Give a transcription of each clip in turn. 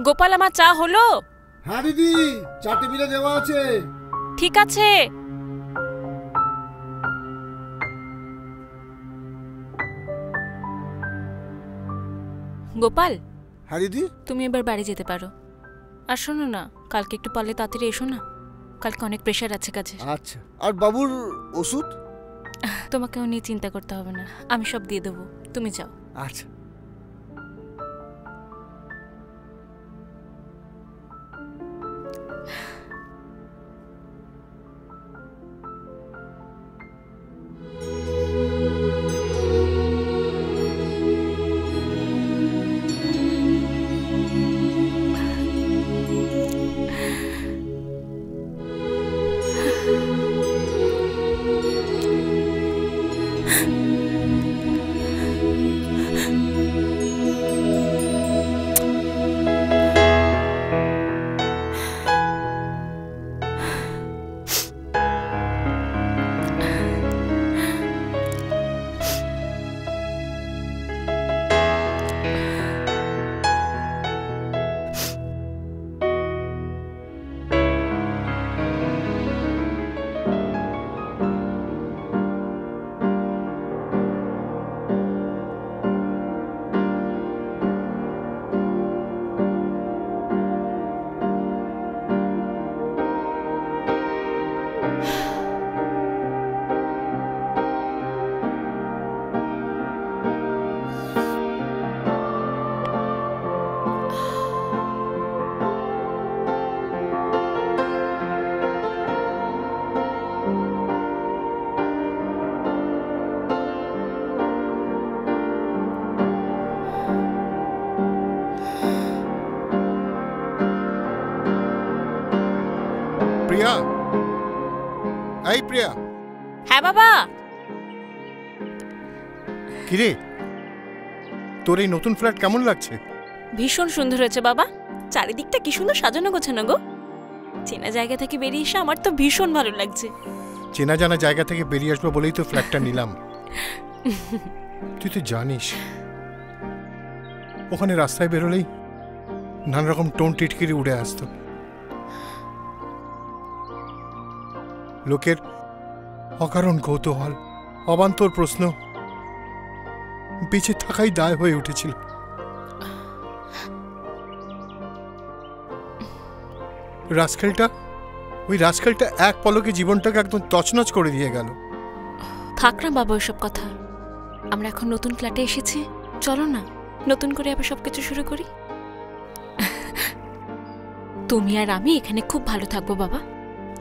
গোপাল, আমার চা হলো? হ্যাঁ দিদি, চা টেবিলে দেওয়া আছে। ঠিক আছে। গোপাল। হ্যাঁ দিদি। তুমি এবার বাড়ি যেতে পারো। আর শোনো না, কালকে একটু পারলে তাড়াতাড়ি এসো না, কালকে অনেক প্রেশার আছে কাজে। আচ্ছা, আর বাবুর ওষুধ? তোমাকেও নিয়ে চিন্তা করতে হবে না, আমি সব দিয়ে দেবো, তুমি যাও। আচ্ছা। প্রিয়া, এই প্রিয়া। হ্যাঁ বাবা। কিরে, তোর এই নতুন ফ্ল্যাট কেমন লাগছে? ভীষণ সুন্দর হয়েছে বাবা, চারিদিকটা কি সুন্দর সাজানো গোছানো গো। চেনা জায়গা থেকে বেরিয়ে এসে আমার তো ভীষণ ভালো লাগছে। চেনা জানা জায়গা থেকে বেরিয়ে আসবো বলেই তো ফ্ল্যাটটা নিলাম। তুই তো জানিস ওখানে রাস্তায় বেরোলেই নানা রকম টোন টিটকিরি উড়ে আসতো। লোকের অকারণ কৌতূহল, অবান্তর প্রশ্ন, বেঁচে থাকাই দায় হয়ে উঠেছিল। ওই রাস্কেলটা এক পলকে জীবনটাকে একদম তছনছ করে দিয়ে গেল। থাক না বাবা ওইসব কথা, আমরা এখন নতুন ফ্ল্যাটে এসেছি, চলো না নতুন করে আবার সবকিছু শুরু করি। তুমি আর আমি এখানে খুব ভালো থাকবো বাবা,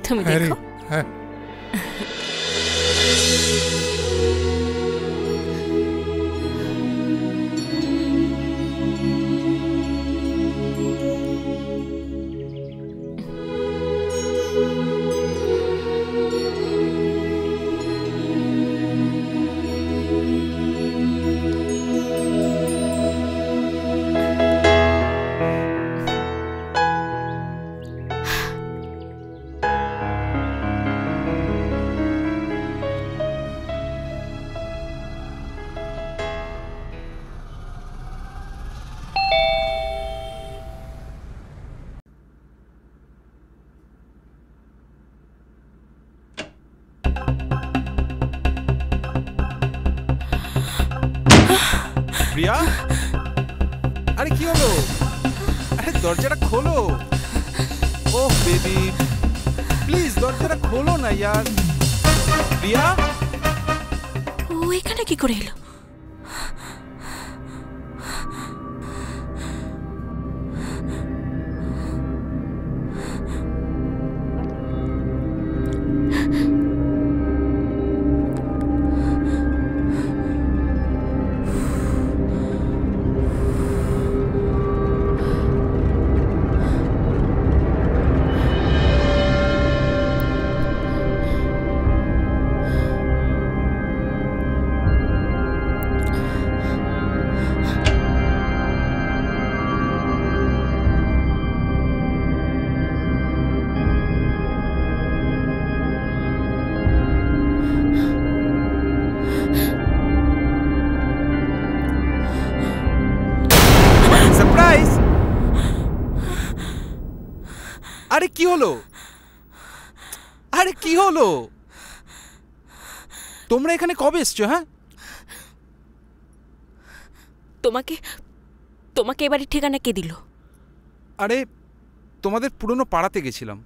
তুমি দেখো। হ্যাঁ। প্রিয়া, আরে কি হলো? আরে দরজাটা খোলো। ওহ বেবি, প্লিজ দরজাটা খোলো না ইয়ার। প্রিয়া, ও এখানে কি করে এলো? আরে কি হলো? আরে কি হলো? তোমরা এখানে কবে এসছো? হ্যাঁ, তোমাকে তোমাকে এবারে ঠিকানা কে দিল? আরে তোমাদের পুরনো পাড়াতে গেছিলাম,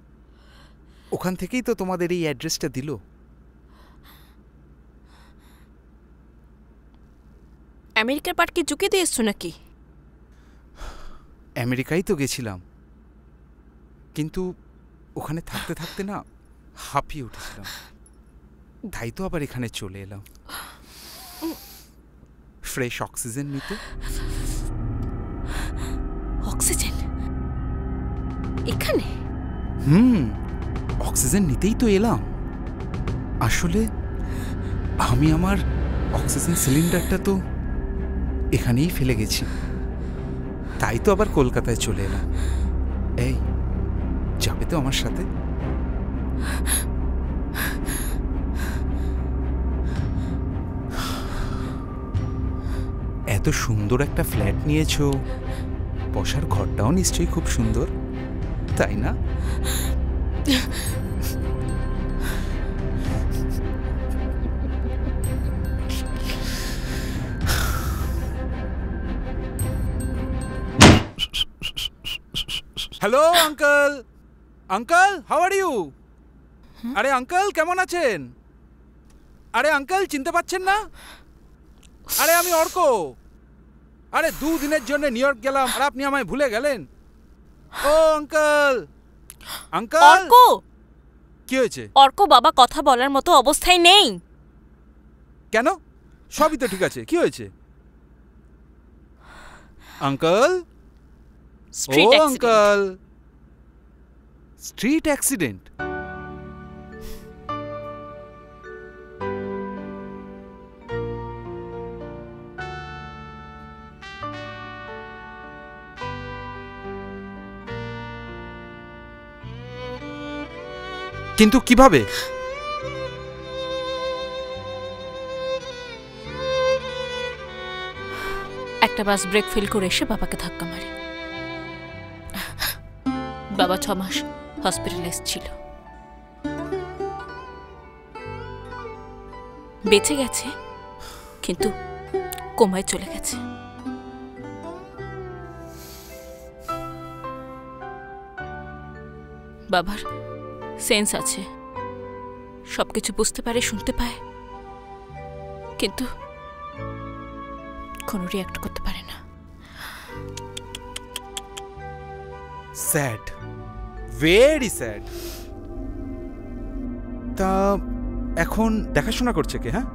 ওখান থেকেই তো তোমাদের এই অ্যাড্রেসটা দিল। আমেরিকার পাটকে ঝুঁকে দিয়ে এসছো নাকি? আমেরিকায় তো গেছিলাম, কিন্তু ওখানে থাকতে থাকতে না হাঁপিয়ে উঠেছিলাম, তাই তো আবার এখানে চলে এলাম ফ্রেশ অক্সিজেন নিতে। অক্সিজেন এখানে? অক্সিজেন নিতেই তো এলাম। আসলে আমি আমার অক্সিজেন সিলিন্ডারটা তো এখানেই ফেলে গেছি, তাই তো আবার কলকাতায় চলে এলাম। এই যাবে তো আমার সাথে? এত সুন্দর একটা ফ্ল্যাট নিয়েছো, বসার ঘরটাও নিশ্চয়ই খুব সুন্দর, তাই না? Hello uncle, uncle how are you? আরে আঙ্কেল কেমন আছেন? আরে আঙ্কেল চিনতে পারছেন না? আরে আমি অর্ক। আরে 2 দিনের জন্য নিউ ইয়র্ক গেলাম আর আপনি আমায় ভুলে গেলেন? ও আঙ্কেল, আঙ্কেল। অর্ক, কি হয়েছে? অর্ক বাবা কথা বলার মতো অবস্থায় নেই। কেন? সবই তো ঠিক আছে, কি হয়েছে? আঙ্কেল, স্ট্রিট ও অ্যাক্সিডেন্ট। Uncle, street accident? কিন্তু কিভাবে? একটা বাস ব্রেক ফেল করে এসে বাবাকে ধাক্কা মারে। বাবা 6 মাস হসপিটালাইজ ছিল। বেঁচে গেছে, কিন্তু কোমায় চলে গেছে। বাবার সেন্স আছে, সবকিছু বুঝতে পারে, শুনতে পায়, কিন্তু কোনো রিঅ্যাক্ট করতে পারে না। Sad, very sad. তা এখন দেখাশোনা করছে কে? হ্যাঁ,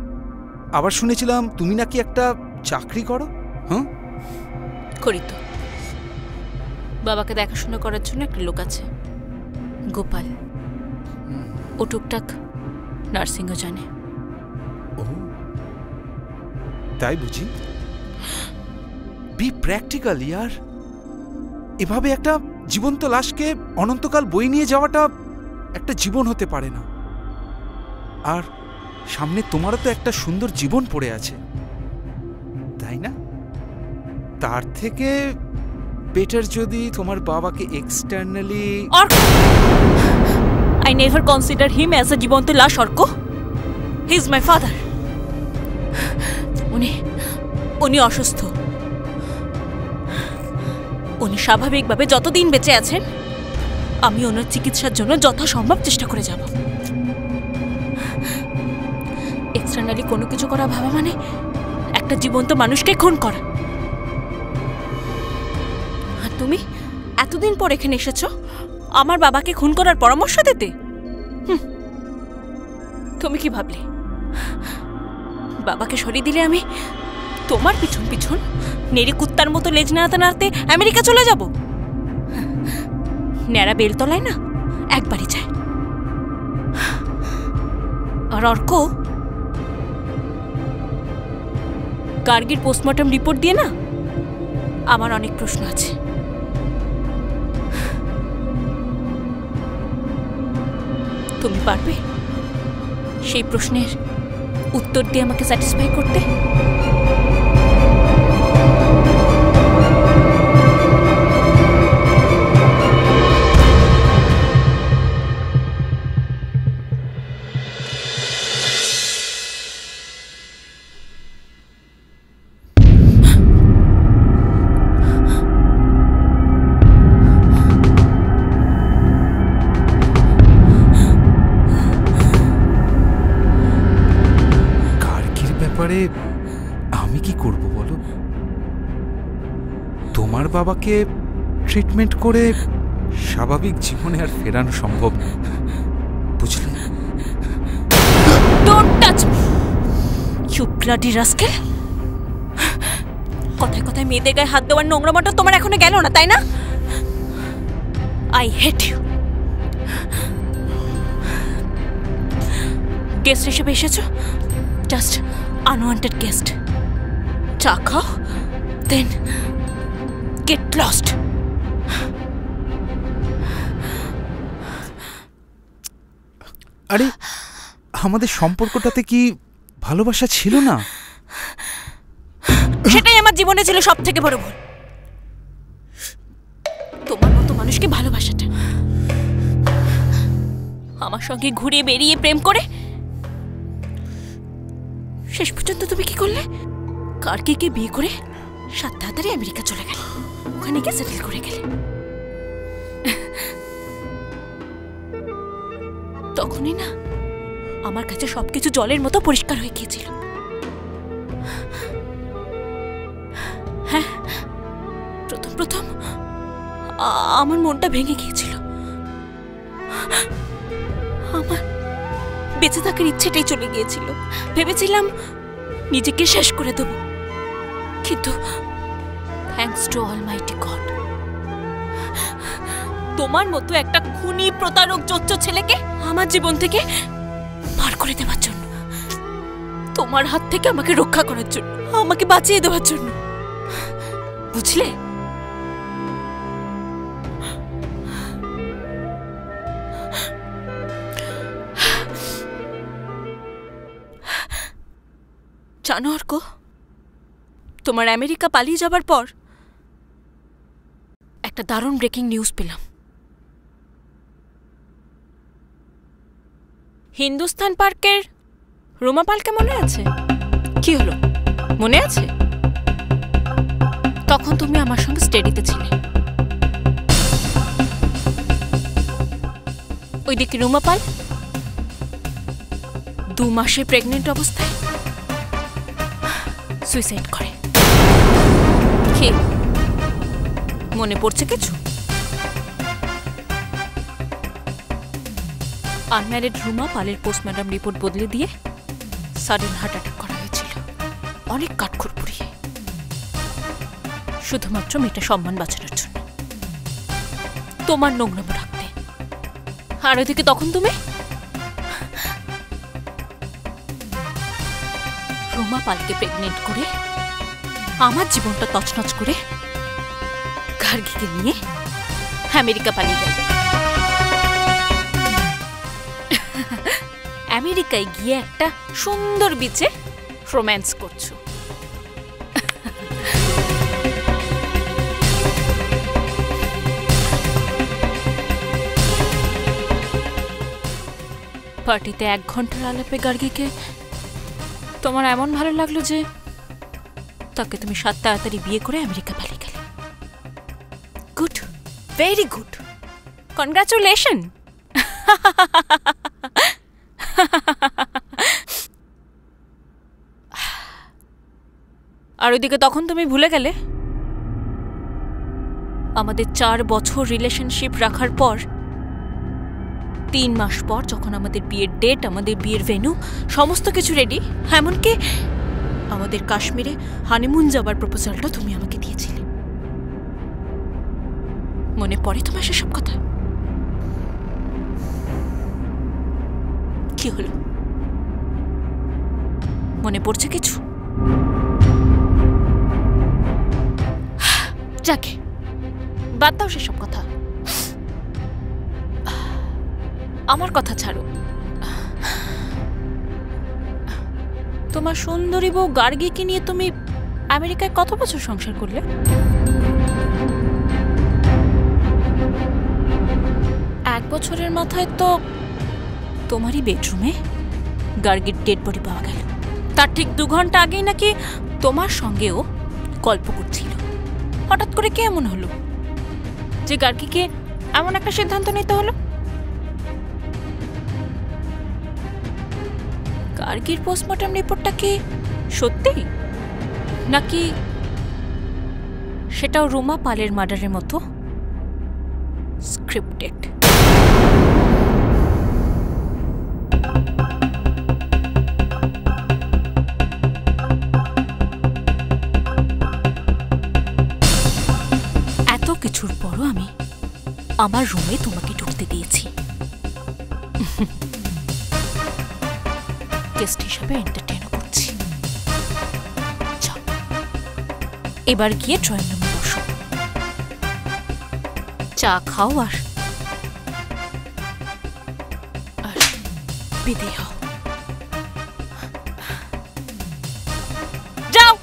আবার শুনেছিলাম তুমি নাকি একটা চাকরি করো। হ্যাঁ, করি তো। বাবাকে দেখাশোনা করার জন্য একটা লোক আছে, গোপাল। ও টুকটাক নার্সিংও জানে। ও তাই বুঝি? বি প্র্যাকটিক্যাল ইয়ার। এভাবে একটা জীবন্ত লাশকে অনন্তকাল বয়ে নিয়ে যাওয়াটা একটা জীবন হতে পারে না। আর সামনে তোমারও তো একটা সুন্দর জীবন পড়ে আছে, তাই না? তার থেকে বেটার যদি তোমার বাবাকে externally. I never consider him as a জীবন্ত লাশ, Arka. He is my father. উনি অসুস্থ। উনি স্বাভাবিকভাবে যতদিন বেঁচে আছেন, আমি ওনার চিকিৎসার জন্য যথাসম্ভব চেষ্টা করে যাব। এক্সটার্নালি কোনো কিছু করা ভাবা মানে একটা জীবন্ত মানুষকে খুন করা। আর তুমি এতদিন পর এখানে এসেছো আমার বাবাকে খুন করার পরামর্শ দিতে? তুমি কি ভাবলে বাবাকে সরিয়ে দিলে আমি তোমার পিছন পিছন নেড়ে কুত্তার মতো লেজ নাড়াতে নাড়াতে আমেরিকা চলে যাব? ন্যাড়া বেলতলায় না একবারই যায়। আর অর্ক, গার্গীর পোস্টমর্টম রিপোর্ট দিয়ে না আমার অনেক প্রশ্ন আছে। তুমি পারবে সেই প্রশ্নের উত্তর দিয়ে আমাকে স্যাটিসফাই করতে? বাবাকে ট্রিটমেন্ট করে স্বাভাবিক জীবনে আর ফেরানো সম্ভব না, বুঝলে? Don't touch me you bloody rascal. কথায় কথায় মেয়েদের গায়ে হাত দেওয়ার নোংরামাটা তোমার এখনো গেল না, তাই না? I hate you. গেস্ট হিসেবে এসেছো, জাস্ট আনওয়ান্টেড গেস্ট। চা খাও, দেন গেট লস্ট। আরে আমাদের সম্পর্কটাতে কি ভালোবাসা ছিল না? সেটাই আমার জীবনে ছিল সব থেকে বড় ভুল। তোমার মতো মানুষকে ভালোবাসাটা, আমার সঙ্গে ঘুরে বেরিয়ে প্রেম করে শেষ পর্যন্ত তুমি কি করলে? কার্কিকে বিয়ে করে সাত তাড়াতাড়ি আমেরিকা চলে গেলে, ওখানে গিয়ে সেটেল করে গেলে। তখনই না আমার কাছে সবকিছু জলের মতো পরিষ্কার হয়ে গিয়েছিল। হ্যাঁ, প্রথম প্রথম আমার মনটা ভেঙে গিয়েছিল। আমার বেঁচে থাকার ইচ্ছেটাই চলে গিয়েছিল। ভেবেছিলাম নিজেকে শেষ করে দেব, কিন্তু থ্যাঙ্কস টু অলমাইটি গড, তোমার মতো একটা খুনি, প্রতারক, জোচ্চোর ছেলেকে আমার জীবন থেকে বার করে দেওয়ার জন্য, তোমার হাত থেকে আমাকে রক্ষা করার জন্য, আমাকে বাঁচিয়ে দেওয়ার জন্য, বুঝলে? জানো অর্ক, তোমার আমেরিকা পালিয়ে যাবার পর একটা দারুণ ব্রেকিং নিউজ পেলাম। হিন্দুস্তান পার্কের রুমা পালকে মনে আছে? কি হলো, মনে আছে? তখন তুমি আমার সঙ্গে স্টেডিতে ছিলে। ওইদিকে রুমা পাল 2 মাসে প্রেগনেন্ট অবস্থায় সুইসাইড করে। কি মনে পড়ছে কিছু? আনম্যারিড রুমা পালের পোস্টমর্টম রিপোর্ট বদলে দিয়ে সাডেন হার্ট অ্যাটাক করা হয়েছিল, অনেক কাঠখড় পুড়িয়ে, শুধুমাত্র মেয়েটা সম্মান বাঁচানোর জন্য, তোমার নোংরামো রাখতে। আর ওইদিকে তখন তুমি রুমা পালকে প্রেগনেন্ট করে আমার জীবনটা তছনছ করে গার্গীকে নিয়ে আমেরিকা পালিয়ে গেল। আমেরিকায় গিয়ে একটা সুন্দর বিচে রোম্যান্স করছো। পার্টিতে 1 ঘন্টার আলাপে গার্গীকে তোমার এমন ভালো লাগলো যে তাকে তুমি 7 তাড়াতাড়ি বিয়ে করে আমেরিকা পালিয়ে গেলে। Good, very good, congratulation. আর ওইদিকে তখন তুমি ভুলে গেলে আমাদের 4 বছর রিলেশনশিপ রাখার পর 3 মাস পর যখন আমাদের বিয়ের ডেট, আমাদের বিয়ের ভেন্যু, সমস্ত কিছু রেডি, এমনকি আমাদের কাশ্মীরে হানিমুন যাবার প্রপোজালটা তুমি আমাকে দিয়েছিলে। মনে পড়ে তোমার সেসব কথা? কি হলো, মনে পড়ছে কিছু? যাকে বাদ দাও সেসব কথা, আমার কথা ছাড়ো। তোমার সুন্দরী বউ গার্গীকে নিয়ে তুমি আমেরিকায় কত বছর সংসার করলে? 1 বছরের মাথায় তো তোমারই বেডরুমে গার্গীর ডেড বডি পাওয়া গেল। তার ঠিক 2 ঘন্টা আগেই নাকি তোমার সঙ্গেও গল্প করছিল। হঠাৎ করে কি এমন হলো যে গার্গীকে এমন একটা সিদ্ধান্ত নিতে হলো? গার্গীর পোস্টমর্টম রিপোর্টটা কি সত্যি, নাকি সেটাও রুমা পালের মার্ডারের মতো স্ক্রিপ্টেড। এত কিছুর পরও আমি আমার রুমে তোমাকে ঢুকতে দিয়েছি গেস্ট হিসাবে এন্টারটেইন করছি। যাও, এবার গিয়ে ড্রয়িং রুমে বসো, চা খাও আর বিদায় হও। যাও।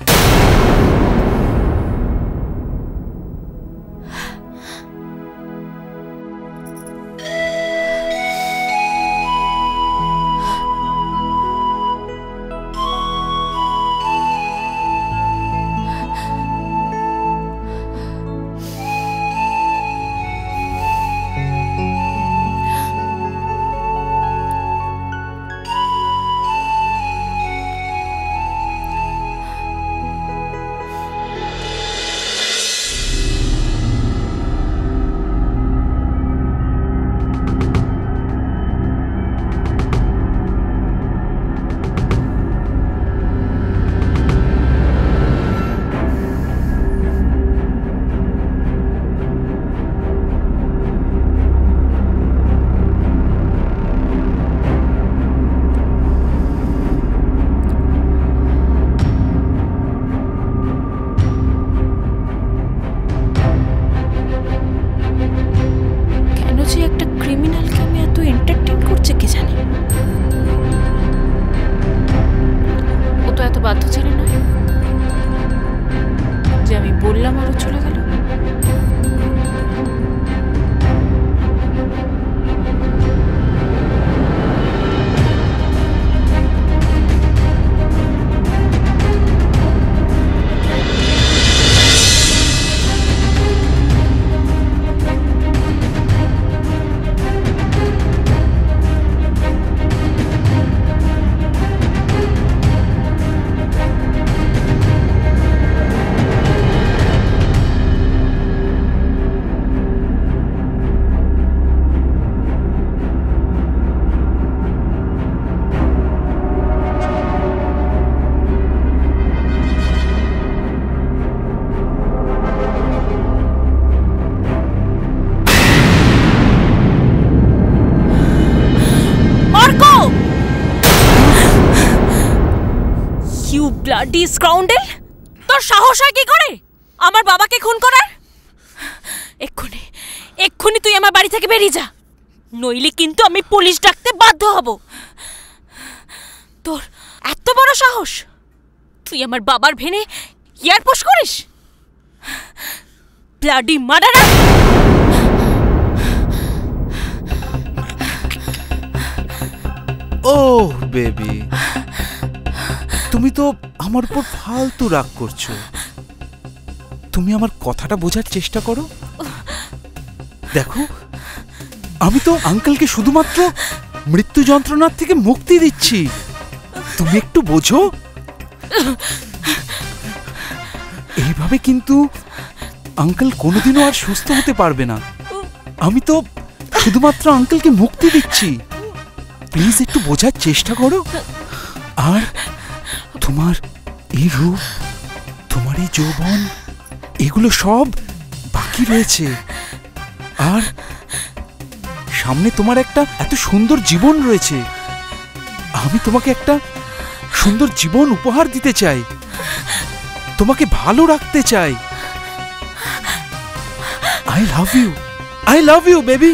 ব্লাডি স্কাউন্ডেল, তোর সাহস হয় কি করে আমার বাবাকে খুন করার? এক্ষুনি এক্ষুনি তুই আমার বাড়ি থেকে বেরিয়ে যা, নইলে কিন্তু আমি পুলিশ ডাকতে বাধ্য হব। তোর এত বড় সাহস, তুই আমার বাবার ভেনে এয়ারপোস্ট করিস? Bloody murderer! ও বেবি, তুমি তো আমার উপর ফালতু রাগ করছো। তুমি আমার কথাটা বোঝার চেষ্টা করো। দেখো, আমি তো আঙ্কেলকে শুধুমাত্র মৃত্যু যন্ত্রণার থেকে মুক্তি দিচ্ছি, তুমি একটু বোঝো। এইভাবে কিন্তু আঙ্কেল কোনোদিনও আর সুস্থ হতে পারবে না। আমি তো শুধুমাত্র আঙ্কেলকে মুক্তি দিচ্ছি, প্লিজ একটু বোঝার চেষ্টা করো। আর তোমার এই রূপ, তোমার এই যৌবন, এগুলো সব বাকি রয়েছে। আর সামনে তোমার একটা এত সুন্দর জীবন রয়েছে। আমি তোমাকে একটা সুন্দর জীবন উপহার দিতে চাই, তোমাকে ভালো রাখতে চাই। I love you baby.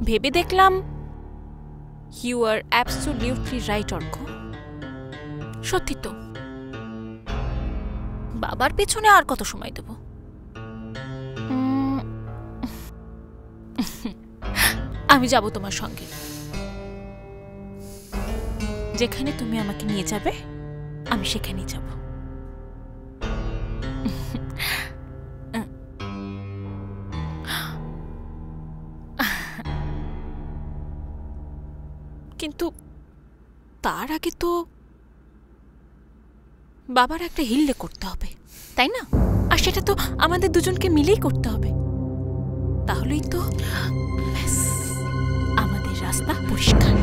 ভেবে দেখলাম you are absolutely right Arka. সত্যি তো, বাবার পেছনে আর কত সময় দেব? আমি যাব তোমার সঙ্গে, যেখানে তুমি আমাকে নিয়ে যাবে আমি সেখানেই যাব। কিন্তু তার আগে তো বাবার একটা হিল্লে করতে হবে, তাই না? আর সেটা তো আমাদের দুজনকে মিলেই করতে হবে। তাহলেই তো ব্যাস, আমাদের রাস্তা পরিষ্কার।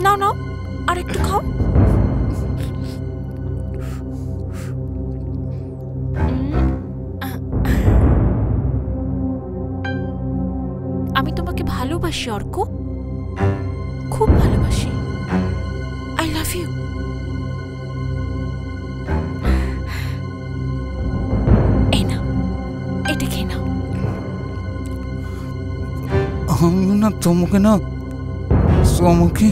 নাও নাও, আর একটু খাও। আমি তোমাকে ভালোবাসি অর্ক, খুব ভালোবাসি। I love you. এই না, এটা খেয়ে নাও। আমি না তোমাকে না, আমাকে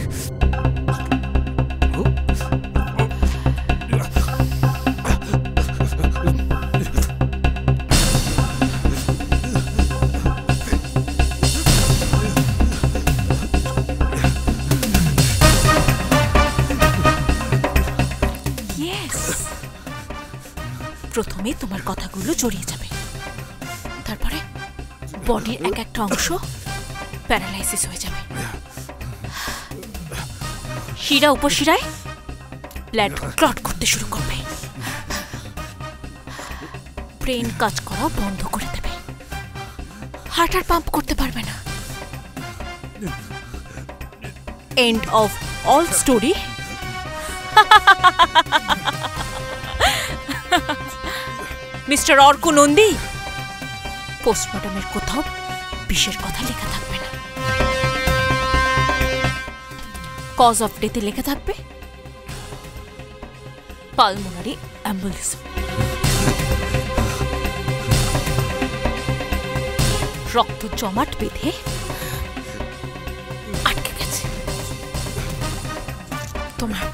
প্রথমে তোমার কথাগুলো জড়িয়ে যাবে, তারপরে বডির এক একটা অংশ প্যারালাইসিস হয়ে যাবে। শিরা উপশিরায় ব্লাড ক্লট করতে শুরু করবে, ব্রেন কাজ করাও বন্ধ করে দেবে, হার্ট আর পাম্প করতে পারবে না। End of all story. Mister Arka Nandi, পোস্টমর্টমের কোথাও বিষের কথা লেখা থাকবে না, কজ অফ ডেথে লেখা থাকবে পালমোনারি অ্যাম্বুলিজম। রক্ত জমাট বেঁধে আটকে গেছে, তোমার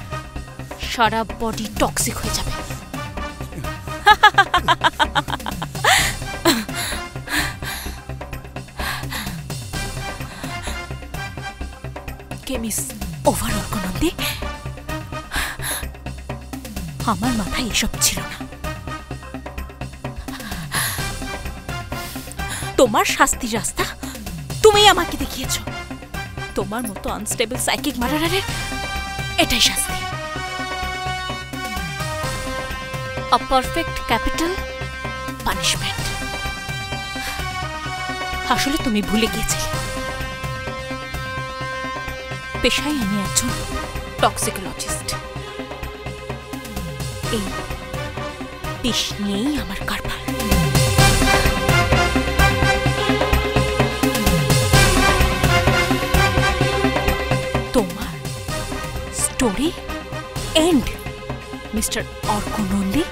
সারা বডি টক্সিক হয়ে যাবে। কেমিস ওভার অর্ক নন্দী, আমার মাথায় এসব ছিল না। তোমার শাস্তির রাস্তা তুমি আমাকে দেখিয়েছ। তোমার মতো আনস্টেবল সাইকিক মার্ডারারের এটাই শাস্তি। A perfect capital punishment. আসলে তুমি ভুলে গিয়েছিলে, পেশায় আমি একজন টক্সিকোলজিস্ট। এই বিষ নিয়েই আমার কারবার। তোমার story end, mister Arka Nandi.